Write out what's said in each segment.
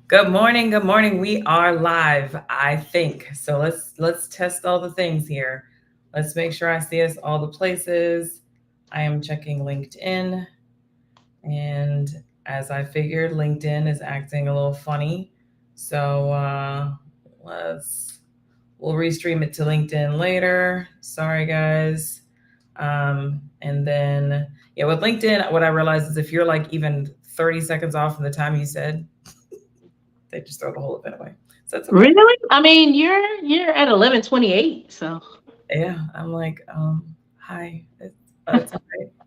Good morning. Good morning. We are live, I think. So let's test all the things here. Let's make sure I see us all the places. I am checking LinkedIn, and as I figured, LinkedIn is acting a little funny. So let's we'll restream it to LinkedIn later. Sorry guys. And then yeah, with LinkedIn, what I realized is if you're like even 30 seconds off from the time you said, they just throw the whole event away. So that's okay. Really? I mean, you're at 11:28, so Yeah, I'm like, hi. It's all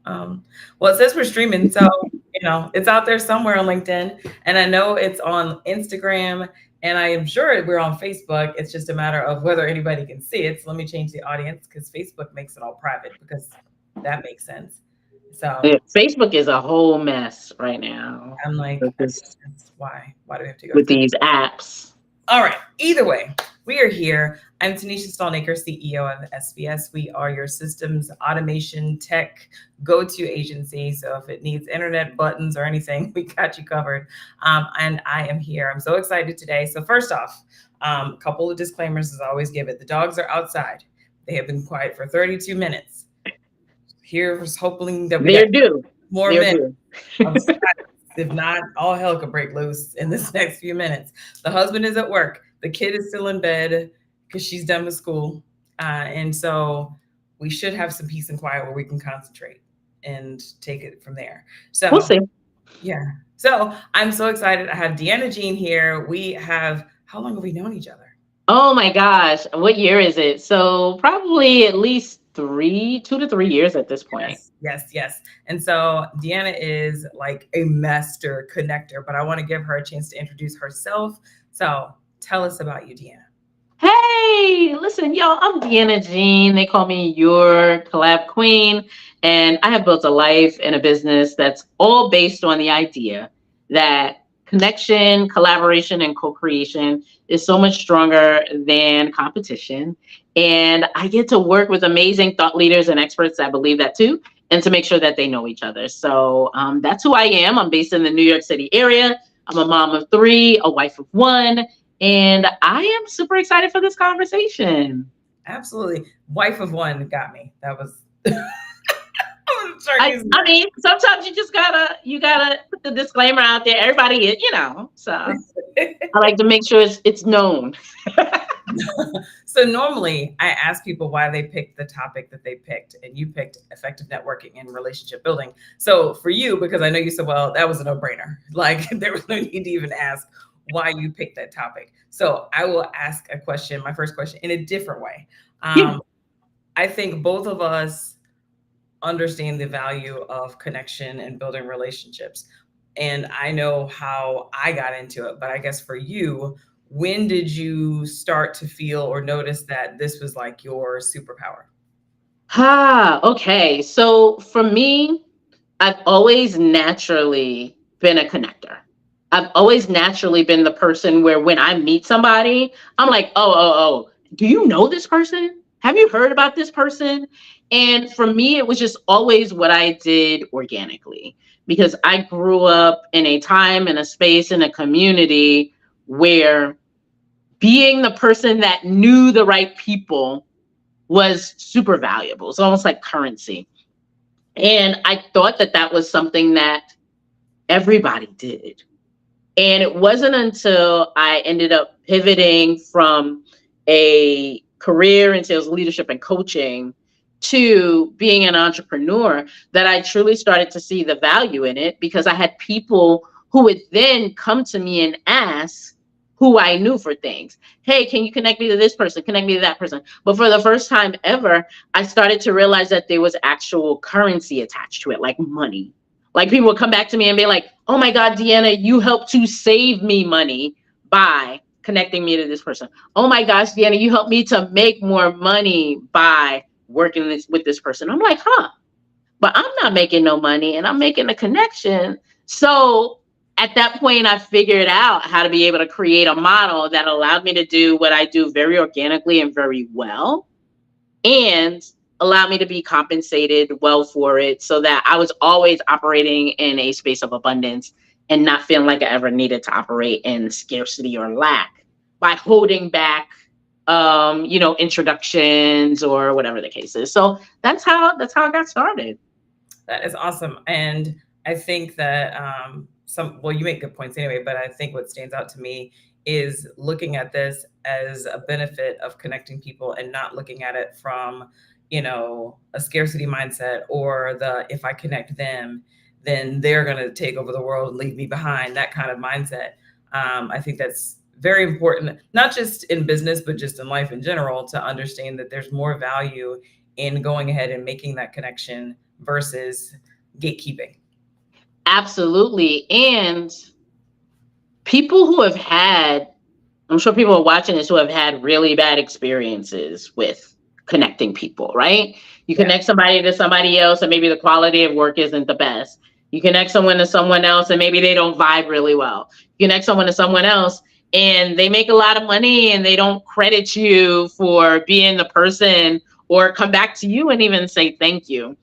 right. Well, it says we're streaming, so it's out there somewhere on LinkedIn, and I know it's on Instagram, and I am sure we're on Facebook. It's just a matter of whether anybody can see it. So let me change the audience because Facebook makes it all private because that makes sense. So yeah, Facebook is a whole mess right now I'm like, with this that's why do we have to go with through? these apps. All right. Either way, we are here. I'm Tanisha Stallnaker, CEO of SBS. We are your systems automation tech go-to agency. So if it needs internet buttons or anything, we got you covered. And I am here. I'm so excited today. So first off, a couple of disclaimers as I always give it. The dogs are outside. They have been quiet for 32 minutes. Here's hoping that we got They're due. more They're minutes due. of silence. If not, all hell could break loose in this next few minutes. The husband is at work. The kid is still in bed because she's done with school. And so we should have some peace and quiet where we can concentrate and take it from there. We'll So, see. yeah. So I'm so excited. I have Deanna Jean here. We have, how long have we known each other? Oh my gosh, what year is it? So probably at least 2 to 3 years at this point. Yes, yes, yes. And so Deanna is like a master connector, but I want to give her a chance to introduce herself. So tell us about you, Deanna. Hey, listen, yo, I'm Deana Jean. They call me your collab queen. And I have built a life and a business that's all based on the idea that connection, collaboration, and co creation is so much stronger than competition. And I get to work with amazing thought leaders and experts that believe that too, and to make sure that they know each other. So that's who I am. I'm based in the New York City area. I'm a mom of three, a wife of one, and I am super excited for this conversation. Absolutely. Wife of one got me. That was I'm gonna start I, using I mean, sometimes you gotta put the disclaimer out there. Everybody is. So that. I like to make sure it's known. So normally I ask people why they picked the topic that they picked, and you picked effective networking and relationship building. So for you, because I know you said, well, that was a no-brainer. Like there was no need to even ask why you picked that topic. So I will ask a question, my first question, in a different way. Yeah. Um, I think both of us understand the value of connection and building relationships. And I know how I got into it, but I guess for you, when did you start to feel or notice that this was like your superpower? Okay. So for me, I've always naturally been a connector. I've always naturally been the person where when I meet somebody, I'm like, oh, do you know this person? Have you heard about this person? And for me, it was just always what I did organically because I grew up in a time and a space and a community where being the person that knew the right people was super valuable. It's almost like currency. And I thought that that was something that everybody did. And it wasn't until I ended up pivoting from a career in sales leadership and coaching to being an entrepreneur that I truly started to see the value in it because I had people who would then come to me and ask who I knew for things. Hey, can you connect me to this person? Connect me to that person. But for the first time ever, I started to realize that there was actual currency attached to it, like money. Like people would come back to me and be like, oh my God, Deanna, you helped to save me money by connecting me to this person. Oh my gosh, Deanna, you helped me to make more money by working with this person. I'm like, huh, but I'm not making no money and I'm making a connection. So at that point, I figured out how to be able to create a model that allowed me to do what I do very organically and very well, and allow me to be compensated well for it so that I was always operating in a space of abundance and not feeling like I ever needed to operate in scarcity or lack by holding back, introductions or whatever the case is. So that's how I got started. That is awesome. And I think that you make good points anyway, but I think what stands out to me is looking at this as a benefit of connecting people and not looking at it from, a scarcity mindset or if I connect them, then they're going to take over the world and leave me behind, that kind of mindset. I think that's very important, not just in business, but just in life in general, to understand that there's more value in going ahead and making that connection versus gatekeeping. Absolutely. And people who have had, I'm sure people are watching this who have had really bad experiences with connecting people, right? You connect somebody to somebody else and maybe the quality of work isn't the best. You connect someone to someone else and maybe they don't vibe really well. You connect someone to someone else and they make a lot of money and they don't credit you for being the person or come back to you and even say thank you.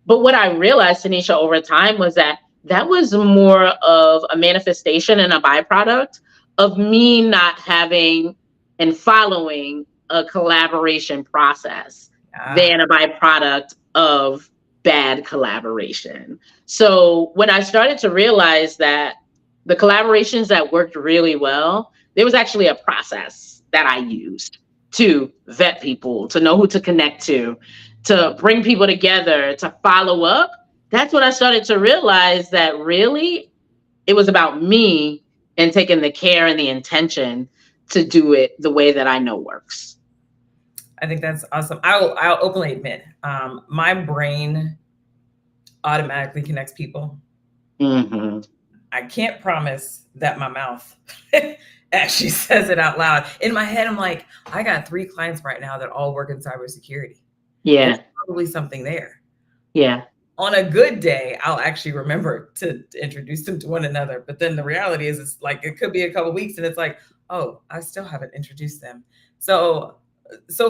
But what I realized, Tanisha, over time was that was more of a manifestation and a byproduct of me not having and following a collaboration process than a byproduct of bad collaboration. So when I started to realize that the collaborations that worked really well, there was actually a process that I used to vet people, to know who to connect to bring people together, to follow up. That's when I started to realize that really it was about me and taking the care and the intention to do it the way that I know works. I think that's awesome. I'll openly admit, my brain automatically connects people. Mm-hmm. I can't promise that my mouth actually says it out loud. In my head, I'm like, I got 3 clients right now that all work in cybersecurity. Yeah. There's probably something there. Yeah. On a good day, I'll actually remember to introduce them to one another. But then the reality is, it's like, it could be a couple of weeks and it's like, oh, I still haven't introduced them. So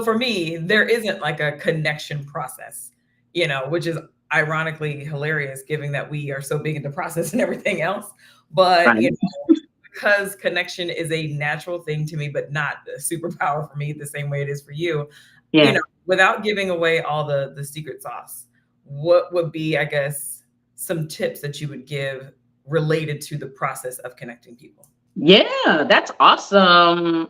for me, there isn't like a connection process, which is ironically hilarious given that we are so big into process and everything else. But, right. Because connection is a natural thing to me, but not a superpower for me the same way it is for you. Yeah. Without giving away all the secret sauce, what would be, I guess, some tips that you would give related to the process of connecting people? Yeah, that's awesome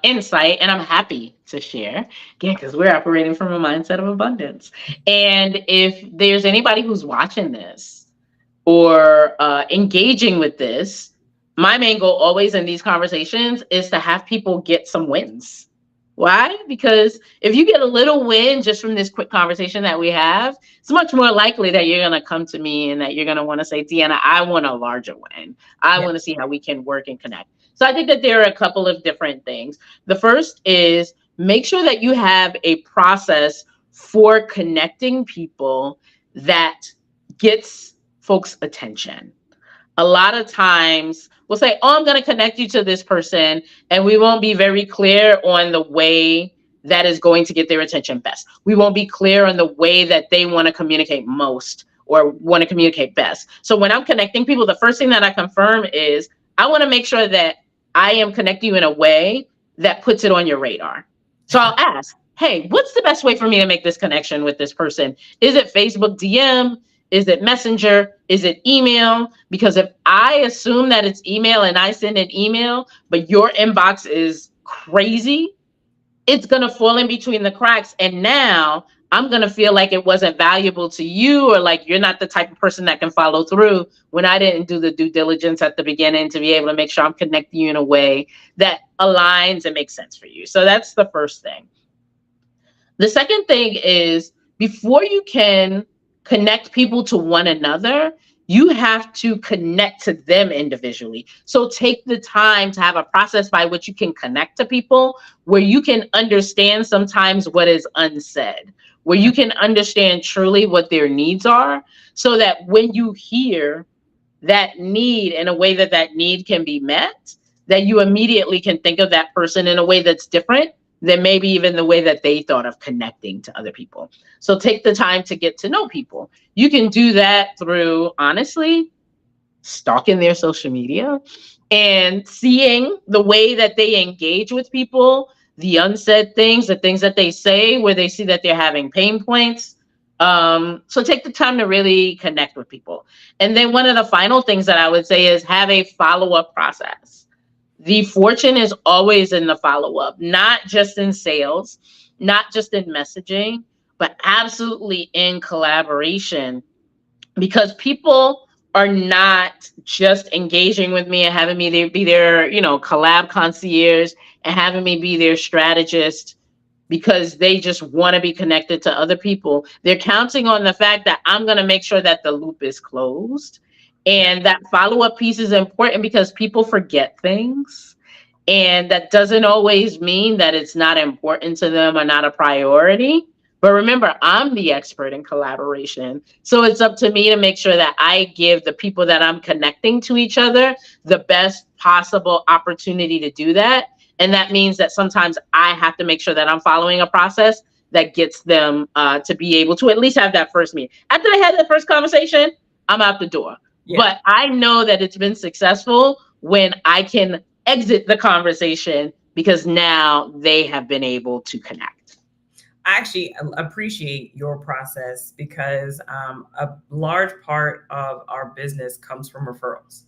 insight. And I'm happy to share, again, because we're operating from a mindset of abundance. And if there's anybody who's watching this or engaging with this, my main goal always in these conversations is to have people get some wins. Why? Because if you get a little win just from this quick conversation that we have, it's much more likely that you're going to come to me and that you're going to want to say, Deana, I want a larger win. I want to see how we can work and connect. So I think that there are a couple of different things. The first is make sure that you have a process for connecting people that gets folks' attention. A lot of times we'll say, oh, I'm going to connect you to this person, and we won't be very clear on the way that is going to get their attention best. We won't be clear on the way that they want to communicate most or want to communicate best. So when I'm connecting people, the first thing that I confirm is I want to make sure that I am connecting you in a way that puts it on your radar. So I'll ask, hey, what's the best way for me to make this connection with this person? Is it Facebook DM? Is it Messenger? Is it email? Because if I assume that it's email and I send an email, but your inbox is crazy, it's going to fall in between the cracks. And now I'm going to feel like it wasn't valuable to you, or like you're not the type of person that can follow through when I didn't do the due diligence at the beginning to be able to make sure I'm connecting you in a way that aligns and makes sense for you. So that's the first thing. The second thing is, before you can connect people to one another, you have to connect to them individually. So take the time to have a process by which you can connect to people, where you can understand sometimes what is unsaid, where you can understand truly what their needs are, so that when you hear that need in a way that that need can be met, that you immediately can think of that person in a way that's different than maybe even the way that they thought of connecting to other people. So take the time to get to know people. You can do that through, honestly, stalking their social media and seeing the way that they engage with people, the unsaid things, the things that they say, where they see that they're having pain points. So take the time to really connect with people. And then one of the final things that I would say is have a follow-up process. The fortune is always in the follow-up, not just in sales, not just in messaging, but absolutely in collaboration, because people are not just engaging with me and having me be their, collab concierge and having me be their strategist because they just want to be connected to other people. They're counting on the fact that I'm going to make sure that the loop is closed. Yeah. And that follow-up piece is important because people forget things. And that doesn't always mean that it's not important to them or not a priority. But remember, I'm the expert in collaboration. So it's up to me to make sure that I give the people that I'm connecting to each other the best possible opportunity to do that. And that means that sometimes I have to make sure that I'm following a process that gets them to be able to at least have that first meeting. After they had that first conversation, I'm out the door. Yeah. But I know that it's been successful when I can exit the conversation because now they have been able to connect. I actually appreciate your process because a large part of our business comes from referrals.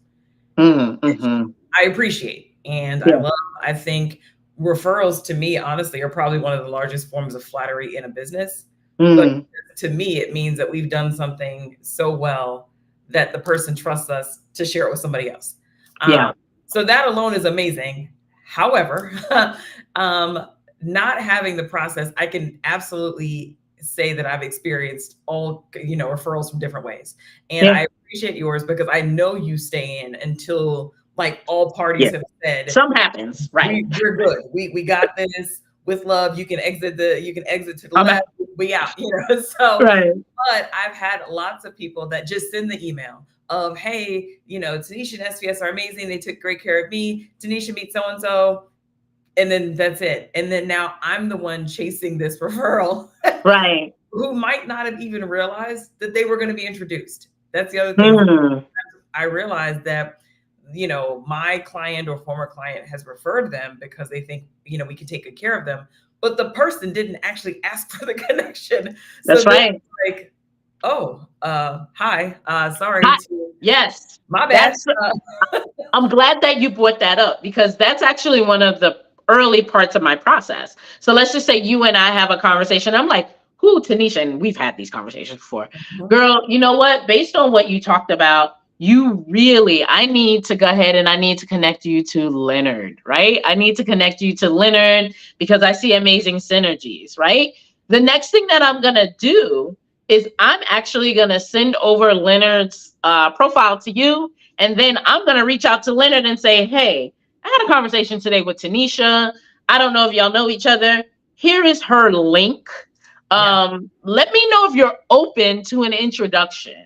Mm-hmm. I appreciate and Yeah. I think referrals to me, honestly, are probably one of the largest forms of flattery in a business. But to me, it means that we've done something so well that the person trusts us to share it with somebody else. Yeah. So that alone is amazing. However, not having the process, I can absolutely say that I've experienced all, referrals from different ways. And Yeah. I appreciate yours because I know you stay in until like all parties Yeah. have said, Something happens, right? we're good. We got this with love. You can exit to the I'm left. We out, so, right. but I've had lots of people that just send the email of, hey, Tanisha and SVS are amazing. They took great care of me. Tanisha meet so-and-so. And then that's it. And then now I'm the one chasing this referral Right. who might not have even realized that they were going to be introduced. That's the other thing. Mm. I realized that, my client or former client has referred them because they think, we can take good care of them. But the person didn't actually ask for the connection. That's So they're right. like, oh, hi, sorry Hi. to, Yes. my bad. That's I'm glad that you brought that up because that's actually one of the early parts of my process. So let's just say you and I have a conversation. I'm like, who, Tanisha? And we've had these conversations before. Girl, you know what? Based on what you talked about, I need to go ahead and I need to connect you to Leonard, right? I need to connect you to Leonard because I see amazing synergies, right? The next thing that I'm going to do is I'm actually going to send over Leonard's profile to you. And then I'm going to reach out to Leonard and say, hey, I had a conversation today with Tanisha. I don't know if y'all know each other. Here is her link. Let me know if you're open to an introduction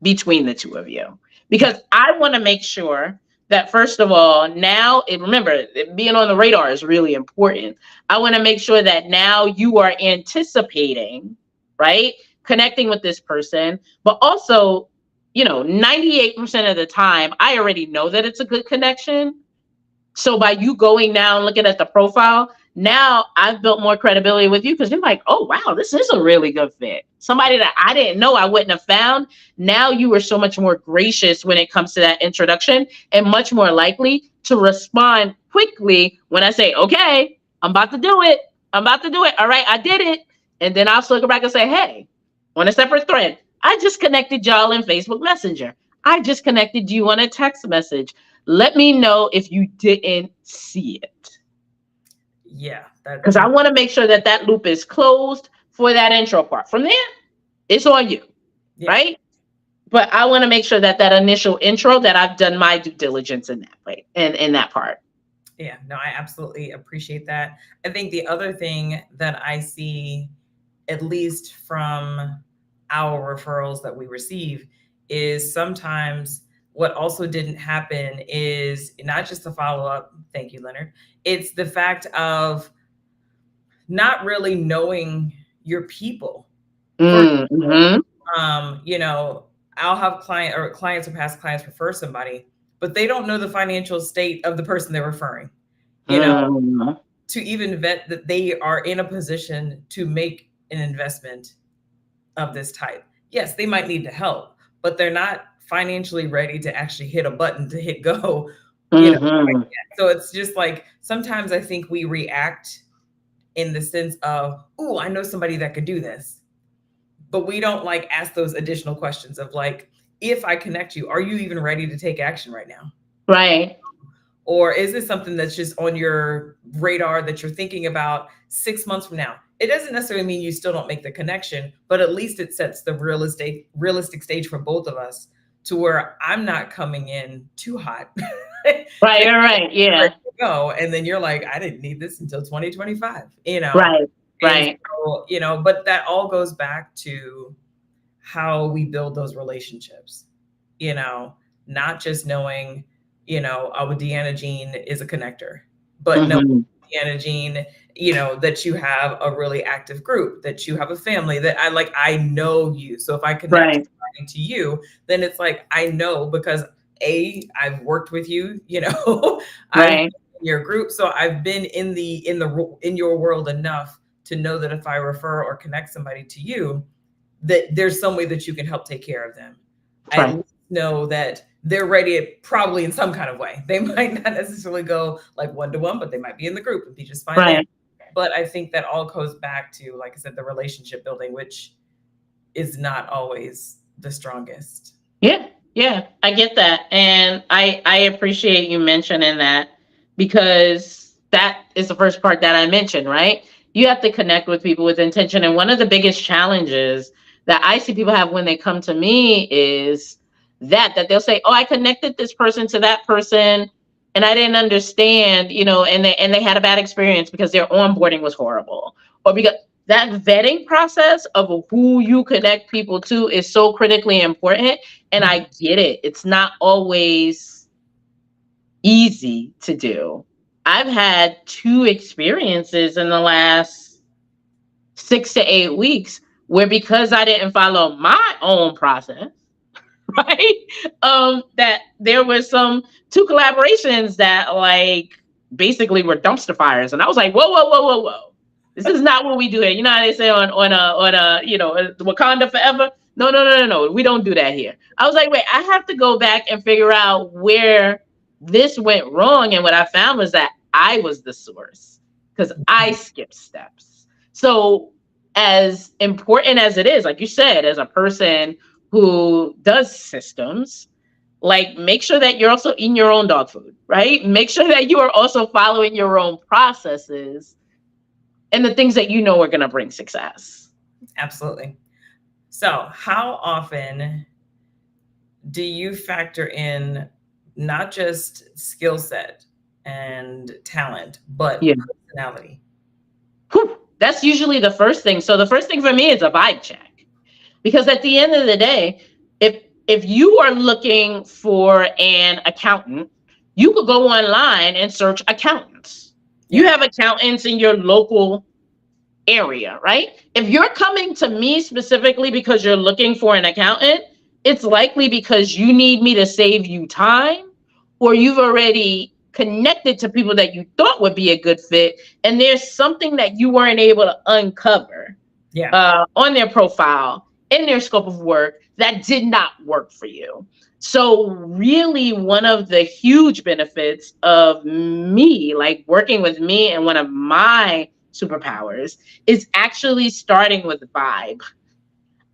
between the two of you. Because I want to make sure that, first of all, remember, being on the radar is really important. I want to make sure that now you are anticipating, right? Connecting with this person, but also, 98% of the time, I already know that it's a good connection. So by you going now and looking at the profile, now I've built more credibility with you because you're like, oh, wow, this is a really good fit. Somebody that I didn't know I wouldn't have found. Now you are so much more gracious when it comes to that introduction and much more likely to respond quickly when I say, okay, I'm about to do it. I'm about to do it. All right, I did it. And then I'll circle back and say, hey, on a separate thread, I just connected y'all in Facebook Messenger. I just connected you on a text message. Let me know if you didn't see it. Yeah. Because I want to make sure that that loop is closed for that intro part. From there, it's on you, right? But I want to make sure that that initial intro, that I've done my due diligence in that way, and in that part. Yeah, no, I absolutely appreciate that. I think the other thing that I see, at least from our referrals that we receive, is sometimes what also didn't happen is not just the follow up. Thank you, Leonard. It's the fact of not really knowing your people. Mm-hmm. I'll have clients or past clients refer somebody, but they don't know the financial state of the person they're referring. You know, Mm, to even vet that they are in a position to make an investment of this type. Yes, they might need the help, but they're not financially ready to actually hit a button to hit go, you know. mm-hmm. So it's just like sometimes I think we react in the sense of, "Oh, I know somebody that could do this." But we don't like ask those additional questions of like, if I connect you, are you even ready to take action right now? Right. Or is this something that's just on your radar that you're thinking about 6 months from now? It doesn't necessarily mean you still don't make the connection, but at least it sets the realistic stage for both of us to where I'm not coming in too hot. Right. Right. Ready Yeah. to go. And then you're like, I didn't need this until 2025, Right. And Right. so, but that all goes back to how we build those relationships, you know, not just knowing, oh, Deanna Jean is a connector, but knowing Mm-hmm. Deanna Jean, that you have a really active group, that you have a family, that I know you. So if I connect Right. to you, then it's like, I know because I've worked with you, I've been Right. in your group. So I've been in your world enough to know that if I refer or connect somebody to you, that there's some way that you can help take care of them. I at Right. least know that they're ready probably in some kind of way. They might not necessarily go like one to one, but they might be in the group and be just fine there. Right. But I think that all goes back to, like I said, the relationship building, which is not always the strongest. Yeah, yeah, I get that. And I appreciate you mentioning that because that is the first part that I mentioned, right? You have to connect with people with intention. And one of the biggest challenges that I see people have when they come to me is that they'll say, "Oh, I connected this person to that person and I didn't understand, and they had a bad experience because their onboarding was horrible." Or because that vetting process of who you connect people to is so critically important, and I get it. It's not always easy to do. I've had two experiences in the last 6 to 8 weeks where, because I didn't follow my own process, right? That there was some two collaborations that basically were dumpster fires. And I was like, whoa, whoa, whoa, whoa, whoa. This is not what we do here. You know how they say on Wakanda Forever? No, no, no, no, no. We don't do that here. I was like, wait, I have to go back and figure out where this went wrong. And what I found was that I was the source because I skipped steps. So, as important as it is, like you said, as a person who does systems, make sure that you're also eating your own dog food, right? Make sure that you are also following your own processes and the things that you know are going to bring success. Absolutely. So, how often do you factor in not just skill set and talent, but Yeah. personality? Whew. That's usually the first thing. So the first thing for me is a vibe check. Because at the end of the day, if you are looking for an accountant, you could go online and search accountants. You Yeah. have accountants in your local area, right? If you're coming to me specifically because you're looking for an accountant, it's likely because you need me to save you time, or you've already connected to people that you thought would be a good fit, and there's something that you weren't able to uncover Yeah. on their profile, in their scope of work, that did not work for you. So really, one of the huge benefits of me, working with me, and one of my superpowers is actually starting with vibe.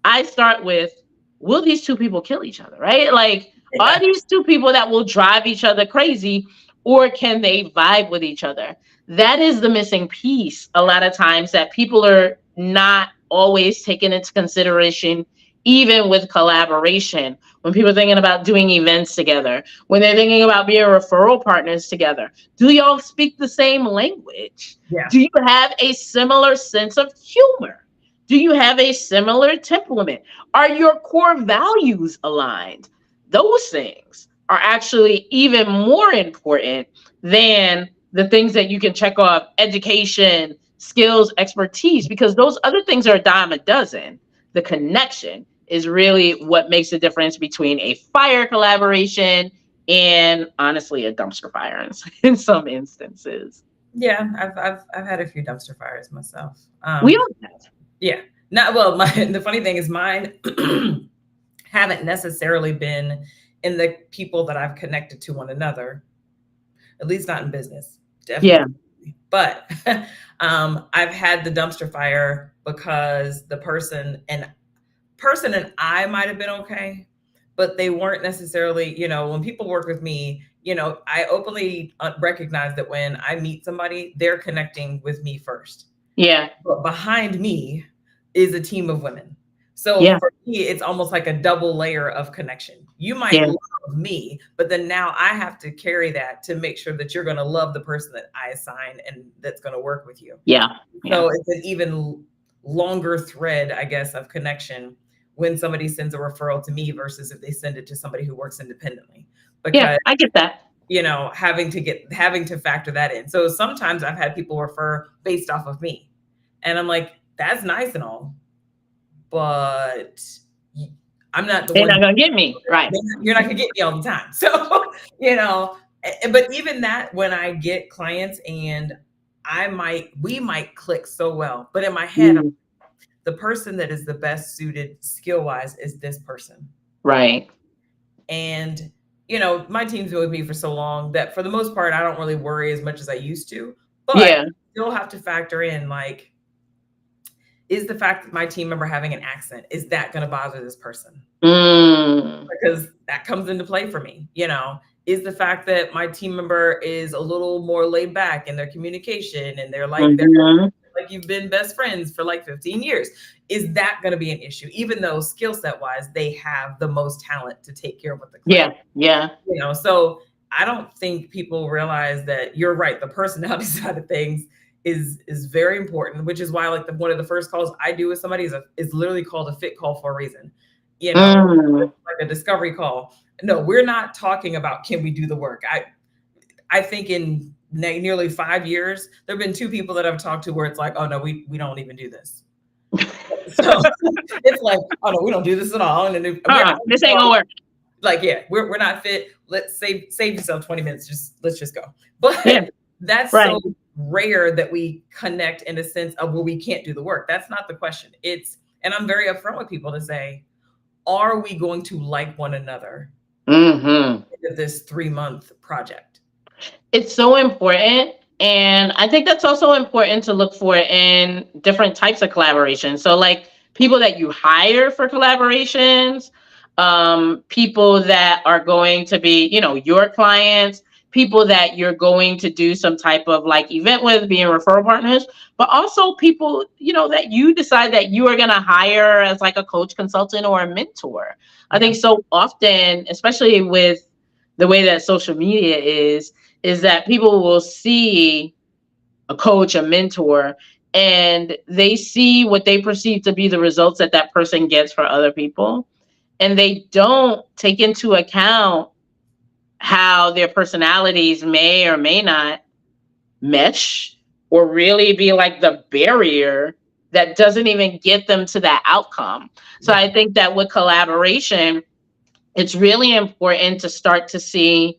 I start with, will these two people kill each other, right? Are Yeah. these two people that will drive each other crazy, or can they vibe with each other? That is the missing piece a lot of times that people are not always taking into consideration, even with collaboration. When people are thinking about doing events together, when they're thinking about being referral partners together, do y'all speak the same language? Yeah. Do you have a similar sense of humor? Do you have a similar temperament? Are your core values aligned? Those things are actually even more important than the things that you can check off: education, skills, expertise, because those other things are a dime a dozen. The connection is really what makes the difference between a fire collaboration and honestly a dumpster fire in some instances. Yeah, I've had a few dumpster fires myself. We all have. Yeah, not well. The funny thing is mine haven't necessarily been in the people that I've connected to one another, at least not in business, Yeah. definitely. But I've had the dumpster fire because the person and I might have been okay, but they weren't necessarily, when people work with me, I openly recognize that when I meet somebody, they're connecting with me first. Yeah. But behind me is a team of women. So Yeah. for me, it's almost like a double layer of connection. You might Yeah. love me, but then now I have to carry that to make sure that you're going to love the person that I assign and that's going to work with you. Yeah. So it's an even longer thread, I guess, of connection when somebody sends a referral to me versus if they send it to somebody who works independently. Yeah, Because I get that. having to factor that in. So sometimes I've had people refer based off of me. And I'm like, that's nice and all, but I'm not the They're one. not gonna get me. Right. You're not gonna get me all the time. So, but even that, when I get clients and we might click so well, but in my head, Mm. the person that is the best suited skill wise is this person. Right. And, my team's been with me for so long that for the most part, I don't really worry as much as I used to, but Yeah. still have to factor in, like, is the fact that my team member having an accent, is that going to bother this person? Because that comes into play for me, is the fact that my team member is a little more laid back in their communication and they're like, they're like, you've been best friends for like 15 years. Is that going to be an issue? Even though skill set wise, they have the most talent to take care of what the client. Yeah. Yeah. So I don't think people realize that you're right. The personality side of things is very important, which is why like one of the first calls I do with somebody is literally called a fit call for a reason. Like a discovery call. No, we're not talking about can we do the work. I think in nearly 5 years, there have been 2 people that I've talked to where it's like, oh no, we don't even do this. So it's like, oh no, we don't do this at all. And this ain't gonna work. Like, yeah, we're not fit. Let's save yourself 20 minutes. Let's just go. But that's right. So rare that we connect in a sense of, well, we can't do the work. That's not the question. And I'm very upfront with people to say, are we going to like one another in this 3-month project? It's so important. And I think that's also important to look for in different types of collaboration. So like people that you hire for collaborations, people that are going to be, your clients, people that you're going to do some type of like event with, being referral partners, but also people, that you decide that you are going to hire as like a coach, consultant, or a mentor. I think so often, especially with the way that social media is that people will see a coach, a mentor, and they see what they perceive to be the results that that person gets for other people. And they don't take into account how their personalities may or may not mesh or really be like the barrier that doesn't even get them to that outcome. So I think that with collaboration, it's really important to start to see,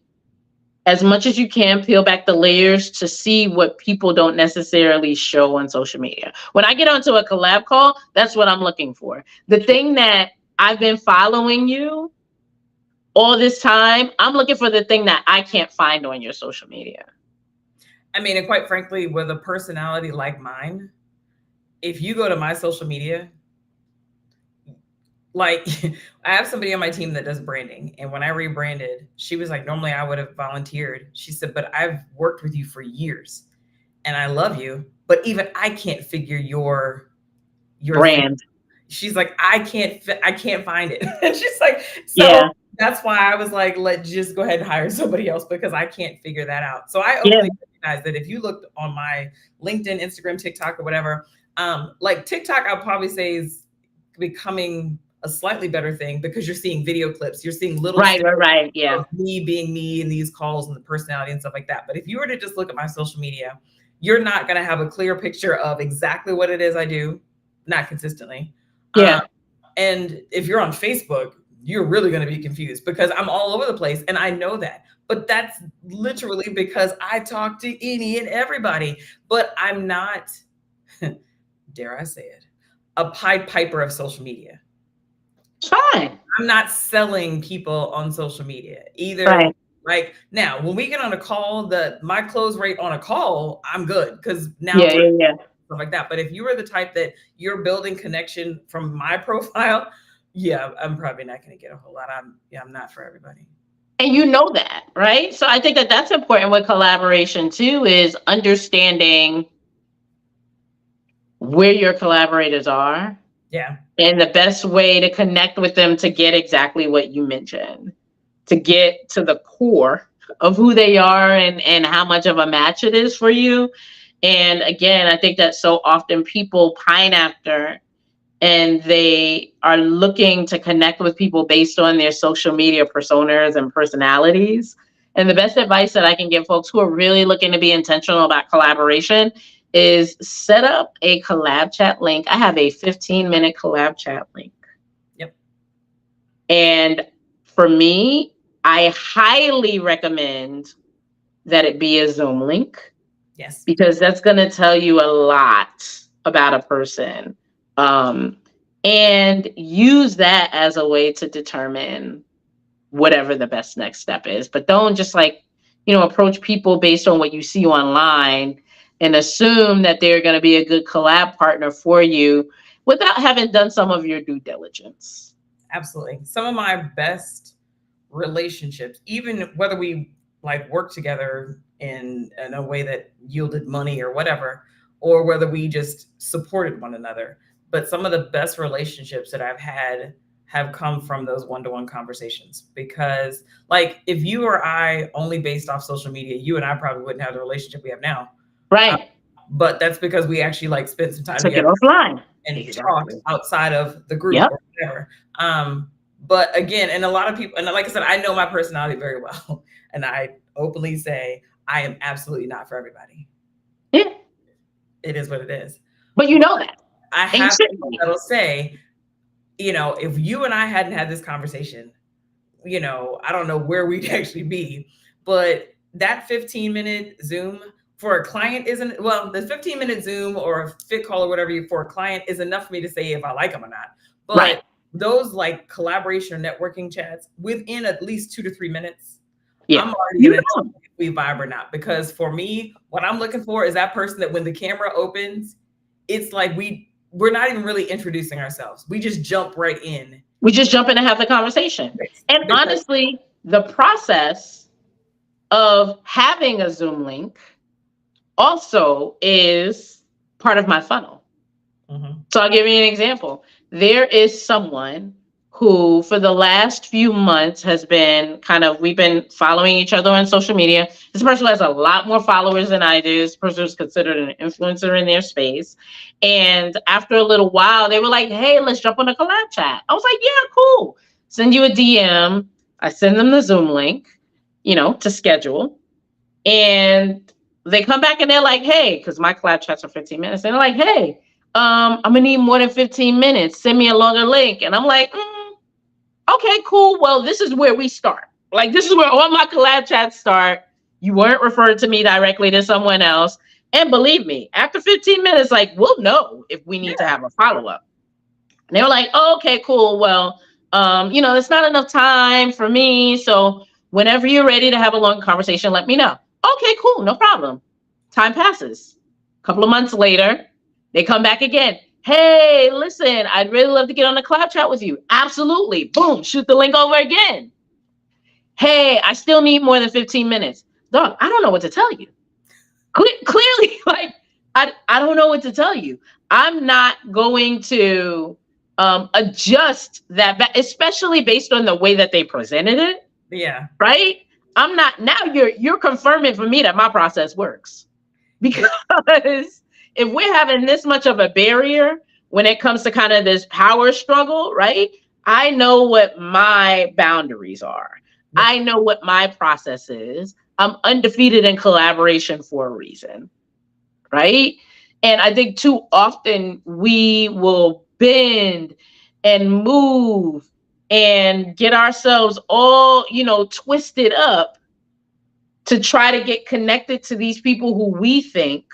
as much as you can, peel back the layers to see what people don't necessarily show on social media. When I get onto a collab call, that's what I'm looking for. The thing that I've been following you all this time, I'm looking for the thing that I can't find on your social media. I mean, and quite frankly, with a personality like mine, if you go to my social media, like I have somebody on my team that does branding. And when I rebranded, she was like, normally I would have volunteered. She said, but I've worked with you for years and I love you, but even I can't figure your brand. She's like, I can't find it. And she's like, so that's why I was like, let's just go ahead and hire somebody else because I can't figure that out. So I openly recognize that if you looked on my LinkedIn, Instagram, TikTok, or whatever, like TikTok, I'll probably say is becoming a slightly better thing because you're seeing video clips, you're seeing little right, of me being me in these calls and the personality and stuff like that. But if you were to just look at my social media, you're not going to have a clear picture of exactly what it is I do, not consistently. And if you're on Facebook, you're really going to be confused because I'm all over the place and I know that. But that's literally because I talk to any and everybody, but I'm not, dare I say it, a Pied Piper of social media. Fine. I'm not selling people on social media either. Right. Like now, when we get on a call, my close rate on a call, I'm good because now Yeah, we're yeah. stuff like that. But if you are the type that you're building connection from my profile, yeah, I'm probably not going to get a whole lot. I'm not for everybody. And you know that, right? So I think that that's important with collaboration too, is understanding where your collaborators are. Yeah. And the best way to connect with them to get exactly what you mentioned, to get to the core of who they are and how much of a match it is for you. And again, I think that so often people pine after and they are looking to connect with people based on their social media personas and personalities. And the best advice that I can give folks who are really looking to be intentional about collaboration is set up a collab chat link. I have a 15-minute collab chat link. Yep. And for me, I highly recommend that it be a Zoom link. Yes. Because that's going to tell you a lot about a person. And use that as a way to determine whatever the best next step is. But don't just approach people based on what you see online and assume that they're going to be a good collab partner for you without having done some of your due diligence. Absolutely. Some of my best relationships, even whether we work together in a way that yielded money or whatever, or whether we just supported one another. But some of the best relationships that I've had have come from those one-to-one conversations. Because if you or I only based off social media, you and I probably wouldn't have the relationship we have now. Right. But that's because we actually spent some time Took together it offline and talked outside of the group Yep. or whatever. But again, and a lot of people, and like I said, I know my personality very well. And I openly say, I am absolutely not for everybody. Yeah. It is what it is. But you know that. I have people that'll say, if you and I hadn't had this conversation, I don't know where we'd actually be. But that 15-minute Zoom for a client isn't, well, the 15-minute Zoom or a fit call or whatever for a client is enough for me to say if I like them or not. But right. Those collaboration or networking chats within at least 2 to 3 minutes, yeah. I'm already going to know if we vibe or not. Because for me, what I'm looking for is that person that when the camera opens, it's like we're not even really introducing ourselves. We just jump right in. We just jump in and have the conversation. And honestly, the process of having a Zoom link also is part of my funnel. Mm-hmm. So I'll give you an example. There is someone who for the last few months has been we've been following each other on social media. This person has a lot more followers than I do. This person is considered an influencer in their space. And after a little while, they were like, hey, let's jump on a collab chat. I was like, yeah, cool. Send you a DM. I send them the Zoom link, to schedule. And they come back and they're like, hey, because my collab chats are 15 minutes. And they're like, hey, I'm going to need more than 15 minutes. Send me a longer link. And I'm like, okay, cool. Well, this is where we start. This is where all my collab chats start. You weren't referred to me directly to someone else. And believe me, after 15 minutes, we'll know if we need to have a follow-up. And they were like, oh, okay, cool. Well, it's not enough time for me. So whenever you're ready to have a long conversation, let me know. Okay, cool. No problem. Time passes. A couple of months later, they come back again. Hey, listen, I'd really love to get on a collab chat with you. Absolutely. Boom, shoot the link over again. Hey, I still need more than 15 minutes. Dog, I don't know what to tell you. Clearly, I don't know what to tell you. I'm not going to adjust that, especially based on the way that they presented it. Yeah. Right? I'm not, now you're confirming for me that my process works. Because if we're having this much of a barrier when it comes to this power struggle, right? I know what my boundaries are. Yeah. I know what my process is. I'm undefeated in collaboration for a reason, right? And I think too often we will bend and move and get ourselves all, twisted up to try to get connected to these people who we think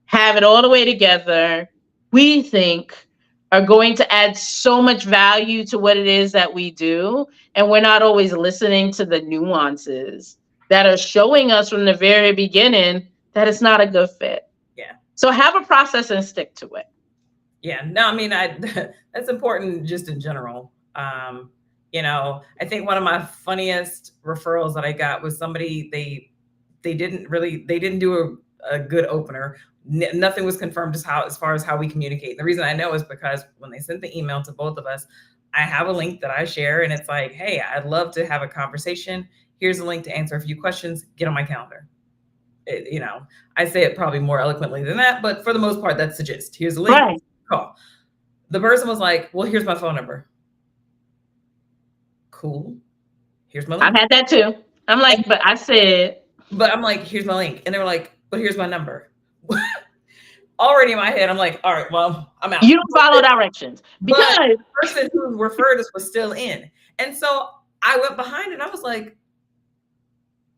have it all the way together, we think are going to add so much value to what it is that we do. And we're not always listening to the nuances that are showing us from the very beginning that it's not a good fit. Yeah. So have a process and stick to it. Yeah. No, I mean, that's important just in general. I think one of my funniest referrals that I got was somebody, they didn't do a good opener. Nothing was confirmed as far as how we communicate. The reason I know is because when they sent the email to both of us, I have a link that I share, and it's like, hey, I'd love to have a conversation. Here's a link to answer a few questions. Get on my calendar. I say it probably more eloquently than that, but for the most part, that's the gist. Here's a link. Right. Call. The person was like, well, here's my phone number. Cool. Here's my link. I've had that too. I'm like, but I'm like, here's my link. And they were like, but here's my number. Already in my head, I'm like, all right, well, I'm out. You don't follow directions. Because the person who referred us was still in. And so I went behind and I was like,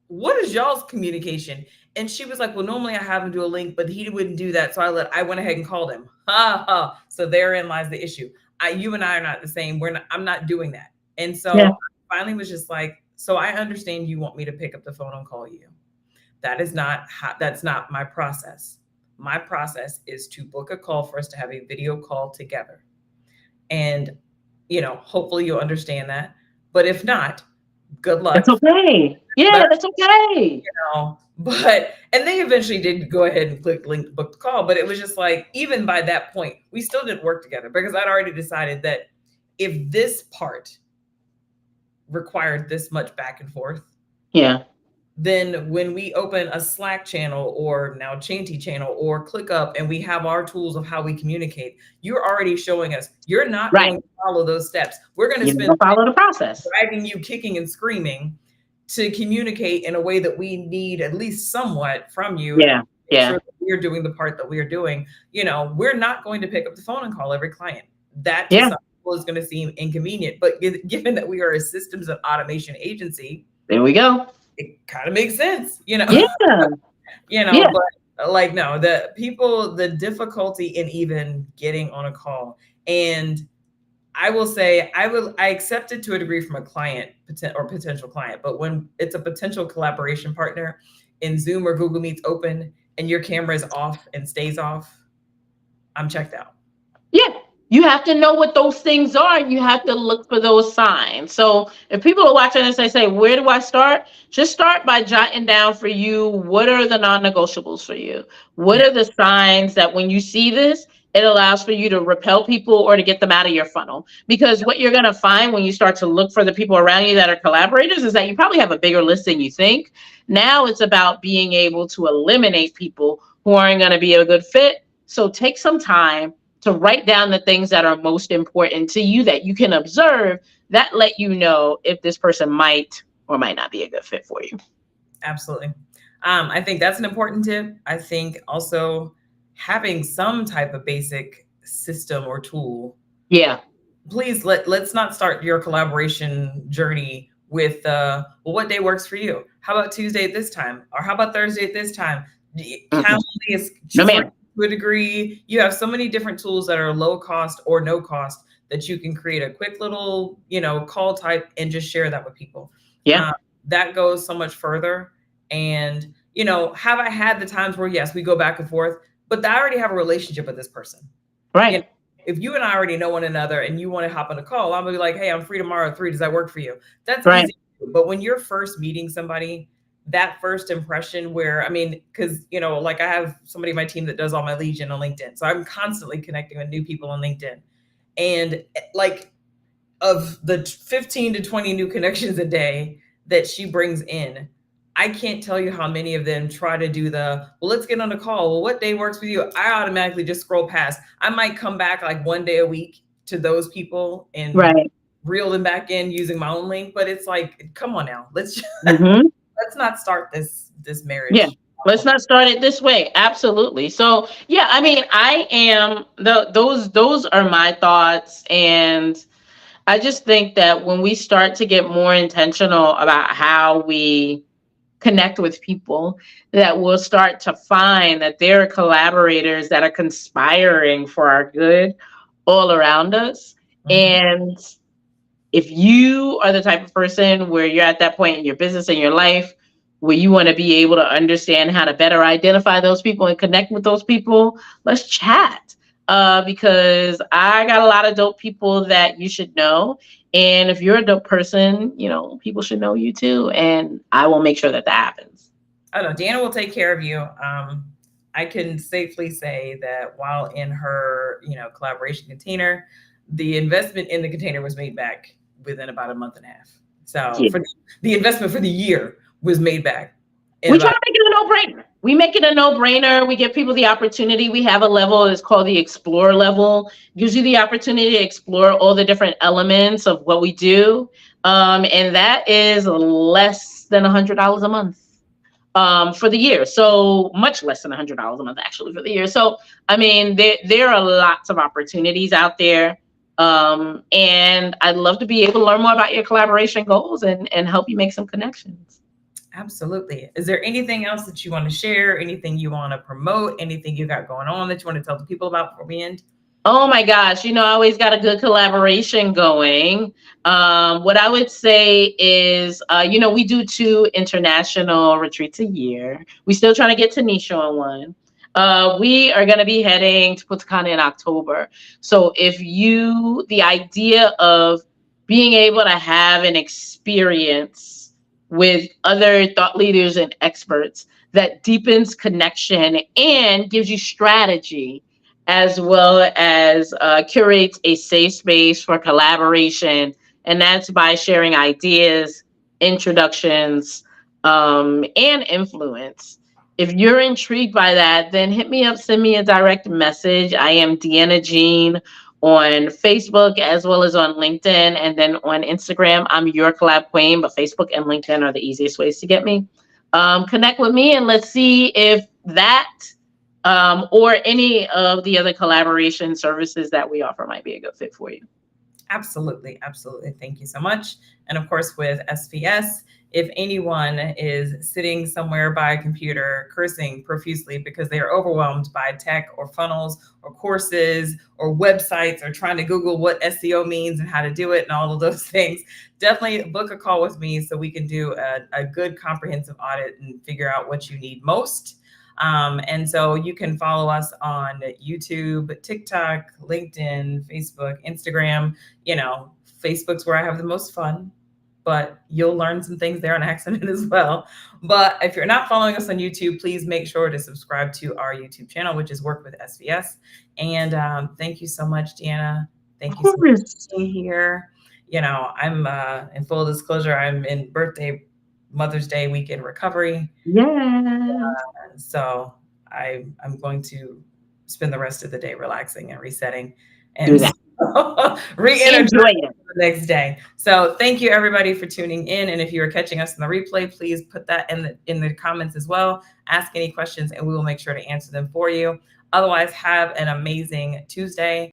what is y'all's communication? And she was like, well, normally I have him do a link, but he wouldn't do that. So I went ahead and called him. So therein lies the issue. You and I are not the same. I'm not doing that. And so I finally was just like, so I understand you want me to pick up the phone and call you. That's not my process. My process is to book a call for us to have a video call together. And, hopefully you'll understand that. But if not, good luck. That's okay. Yeah, that's okay. And they eventually did go ahead and click link to book the call. But it was just like, even by that point, we still didn't work together because I'd already decided that if this part required this much back and forth, then when we open a Slack channel or now Chanty channel or ClickUp and we have our tools of how we communicate, you're already showing us you're not going to follow those steps. We're going to follow the process, dragging you kicking and screaming to communicate in a way that we need at least somewhat from you. Yeah. Sure that we're doing the part that we are doing. We're not going to pick up the phone and call every client. That to some people is going to seem inconvenient, but given that we are a systems and automation agency, there we go. It kind of makes sense, Yeah. But like, no, the difficulty in even getting on a call. And I will say, I accept it to a degree from a client or potential client, but when it's a potential collaboration partner in Zoom or Google Meets open and your camera is off and stays off, I'm checked out. Yeah. You have to know what those things are and you have to look for those signs. So if people are watching this, they say, where do I start? Just start by jotting down for you, what are the non-negotiables for you? What are the signs that when you see this, it allows for you to repel people or to get them out of your funnel? Because what you're going to find when you start to look for the people around you that are collaborators is that you probably have a bigger list than you think. Now it's about being able to eliminate people who aren't going to be a good fit. So take some time to write down the things that are most important to you that you can observe that let you know if this person might or might not be a good fit for you. Absolutely. I think that's an important tip. I think also having some type of basic system or tool. Yeah. Please let's not start your collaboration journey with, well, what day works for you? How about Tuesday at this time? Or how about Thursday at this time? Calendly is to a degree. You have so many different tools that are low cost or no cost that you can create a quick little, call type and just share that with people. Yeah. That goes so much further. And, have I had the times where, yes, we go back and forth, but I already have a relationship with this person. Right. If you and I already know one another and you want to hop on a call, I'm going to be like, hey, I'm free tomorrow at 3. Does that work for you? That's easy. But when you're first meeting somebody, that first impression where, because, like I have somebody in my team that does all my lead gen on LinkedIn. So I'm constantly connecting with new people on LinkedIn. And like of the 15 to 20 new connections a day that she brings in, I can't tell you how many of them try to do well, let's get on a call. Well, what day works for you? I automatically just scroll past. I might come back like one day a week to those people and reel them back in using my own link. But it's like, come on now, let's just, let's not start this marriage Let's not start it this way. Absolutely. So yeah, I mean, I am those are my thoughts, and I just think that when we start to get more intentional about how we connect with people, that we'll start to find that there are collaborators that are conspiring for our good all around us. Mhm. And if you are the type of person where you're at that point in your business and your life where you want to be able to understand how to better identify those people and connect with those people, let's chat. Because I got a lot of dope people that you should know. And if you're a dope person, you know, people should know you too. And I will make sure that that happens. I don't know. Deana will take care of you. I can safely say that while in her, collaboration container, the investment in the container was made back within about a month and a half. So Yeah. for the investment for the year was made back in We try about. to make it a no-brainer. We make it a no-brainer. We give people the opportunity. We have a level that's called the explore level. Gives you the opportunity to explore all the different elements of what we do. And that is less than $100 a month for the year. So much less than $100 a month actually for the year. So I mean, there are lots of opportunities out there. And I'd love to be able to learn more about your collaboration goals and help you make some connections. Absolutely. Is there anything else that you want to share? Anything you want to promote? Anything you got going on that you want to tell the people about before we end? Oh my gosh, you know, I always got a good collaboration going. What I would say is, you know, we do 2 international retreats a year. We still trying to get Tanisha on one. We are going to be heading to Punta Cana in October. So if you, the idea of being able to have an experience with other thought leaders and experts that deepens connection and gives you strategy, as well as curates a safe space for collaboration. And that's by sharing ideas, introductions, and influence. If you're intrigued by that, then hit me up, send me a direct message. I am Deana Jean on Facebook as well as on LinkedIn. And then on Instagram, I'm Your Collab Queen, but Facebook and LinkedIn are the easiest ways to get me. Connect with me and let's see if that or any of the other collaboration services that we offer might be a good fit for you. Absolutely. Absolutely. Thank you so much. And of course, with SVS, if anyone is sitting somewhere by a computer cursing profusely because they are overwhelmed by tech or funnels or courses or websites or trying to Google what SEO means and how to do it and all of those things, definitely book a call with me so we can do a good comprehensive audit and figure out what you need most. And so you can follow us on YouTube, TikTok, LinkedIn, Facebook, Instagram. Facebook's where I have the most fun, but you'll learn some things there on accident as well. But if you're not following us on YouTube, please make sure to subscribe to our YouTube channel, which is Work with SVS. And thank you so much, Deana. Thank you so much for being here. I'm in full disclosure, I'm in Mother's Day weekend recovery. Yes. So I'm going to spend the rest of the day relaxing and resetting Do and that. re-energizing Enjoy it. the next day. So thank you everybody for tuning in. And if you are catching us in the replay, please put that in the comments as well. Ask any questions and we will make sure to answer them for you. Otherwise, have an amazing Tuesday.